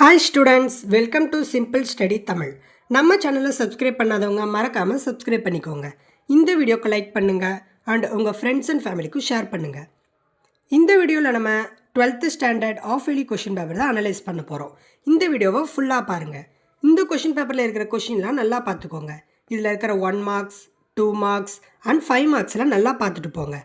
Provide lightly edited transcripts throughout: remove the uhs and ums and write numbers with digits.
Hi students, welcome to Simple Study Tamil. நம்ம சேனலை subscribe பண்ணாதவங்க மறக்காமல் சப்ஸ்கிரைப் பண்ணிக்கோங்க. இந்த வீடியோக்கு லைக் பண்ணுங்க அண்ட் உங்கள் ஃப்ரெண்ட்ஸ் அண்ட் ஃபேமிலிக்கு ஷேர் பண்ணுங்க. இந்த வீடியோவில் நம்ம 12th standard half yearly question paper தான் அனலைஸ் பண்ண போகிறோம். இந்த வீடியோவை ஃபுல்லாக பாருங்கள். இந்த கொஷின் பேப்பரில் இருக்கிற கொஷின்லாம் நல்லா பார்த்துக்கோங்க. இதில் இருக்கிற 1 மார்க்ஸ் 2 மார்க்ஸ் அண்ட் 5 மார்க்ஸ்லாம் நல்லா பார்த்துட்டு போங்க.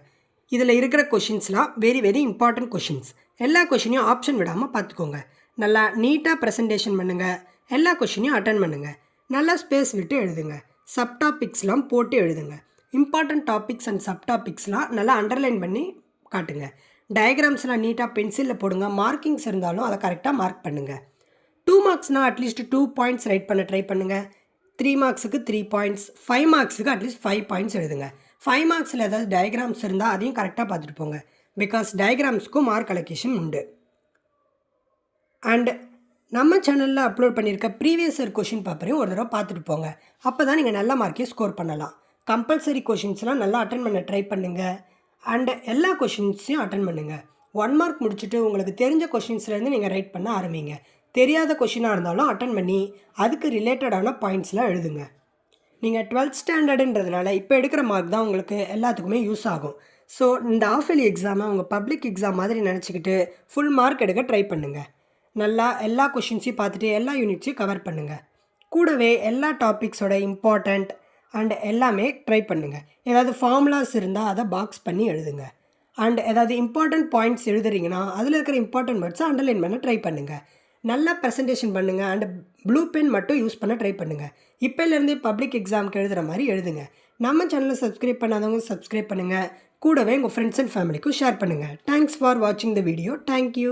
இதில் இருக்கிற கொஷின்ஸ்லாம் வெரி இம்பார்ட்டன்ட் கொஷின்ஸ். எல்லா கொஷினையும் ஆப்ஷன் விடாமல் பார்த்துக்கோங்க. நல்லா நீட்டாக ப்ரெசன்டேஷன் பண்ணுங்கள். எல்லா கொஷினையும் அட்டன் பண்ணுங்கள். நல்லா ஸ்பேஸ் விட்டு எழுதுங்க. சப்டாபிக்ஸ்லாம் போட்டு எழுதுங்க. இம்பார்ட்டன்ட் டாபிக்ஸ் அண்ட் சப்டாபிக்ஸ்லாம் நல்லா அண்டர்லைன் பண்ணி காட்டுங்க. டயக்ராம்ஸ்லாம் நீட்டாக பென்சிலில் போடுங்க. மார்க்கிங்ஸ் இருந்தாலும் அதை கரெக்டாக மார்க் பண்ணுங்கள். 2 மார்க்ஸ்னால் அட்லீஸ்ட் 2 பாயிண்ட்ஸ் ரைட் பண்ண ட்ரை பண்ணுங்கள். 3 மார்க்ஸுக்கு 3 பாயிண்ட்ஸ், 5 மார்க்ஸுக்கு அட்லீஸ்ட் 5 பாயிண்ட்ஸ் எழுதுங்க. 5 மார்க்ஸில் ஏதாவது டயக்ராம்ஸ் இருந்தால் அதையும் கரெக்டாக பார்த்துட்டு போங்க. பிகாஸ் டயக்ராம்ஸ்க்கும் மார்க் அலோகேஷன் உண்டு. அண்ட் நம்ம சேனலில் அப்லோட் பண்ணியிருக்க ப்ரீவியஸ் இயர் கொஷின் பேப்பரையும் ஒரு தடவை பார்த்துட்டு போங்க. அப்போ தான் நீங்கள் நல்ல மார்க்கே ஸ்கோர் பண்ணலாம். கம்பல்சரி கொஷின்ஸ்லாம் நல்லா அட்டன் பண்ண ட்ரை பண்ணுங்கள். அண்டு எல்லா கொஷின்ஸையும் அட்டன் பண்ணுங்கள். 1 மார்க் முடிச்சுட்டு உங்களுக்கு தெரிஞ்ச கொஷின்ஸ்லேருந்து நீங்கள் ரைட் பண்ண ஆரம்பிங்க. தெரியாத கொஷினாக இருந்தாலும் அட்டன் பண்ணி அதுக்கு ரிலேட்டடான பாயிண்ட்ஸ்லாம் எழுதுங்க. நீங்கள் 12th ஸ்டாண்டர்டுன்றதுனால இப்போ எடுக்கிற மார்க் தான் உங்களுக்கு எல்லாத்துக்குமே யூஸ் ஆகும். ஸோ இந்த ஆஃப் இயர்லி எக்ஸாமை உங்கள் பப்ளிக் எக்ஸாம் மாதிரி நினச்சிக்கிட்டு ஃபுல் மார்க் எடுக்க ட்ரை பண்ணுங்கள். நல்லா எல்லா கொஷின்ஸையும் பார்த்துட்டு எல்லா யூனிட்ஸையும் கவர் பண்ணுங்கள். கூடவே எல்லா டாபிக்ஸோட இம்பார்ட்டண்ட் அண்ட் எல்லாமே ட்ரை பண்ணுங்கள். ஏதாவது ஃபார்முலாஸ் இருந்தால் அதை பாக்ஸ் பண்ணி எழுதுங்க. அண்ட் ஏதாவது இம்பார்ட்டண்ட் பாயிண்ட்ஸ் எழுதுறீங்கன்னா அதில் இருக்கிற இம்பார்ட்டன்ட் வேர்ட்ஸை அண்டர்லைன் பண்ண ட்ரை பண்ணுங்கள். நல்லா ப்ரெசன்டேஷன் பண்ணுங்கள். அண்ட் ப்ளூ பென் மட்டும் யூஸ் பண்ண ட்ரை பண்ணுங்கள். இப்போலேருந்தே பப்ளிக் எக்ஸாமுக்கு எழுதுகிற மாதிரி எழுதுங்க. நம்ம சேனலை சப்ஸ்கிரைப் பண்ணாதவங்க சப்ஸ்கிரைப் பண்ணுங்கள். கூடவே உங்கள் ஃப்ரெண்ட்ஸ் அண்ட் ஃபேமிலிக்கும் ஷேர் பண்ணுங்கள். தேங்க்ஸ் ஃபார் வாட்சிங் த வீடியோ. தேங்க்யூ.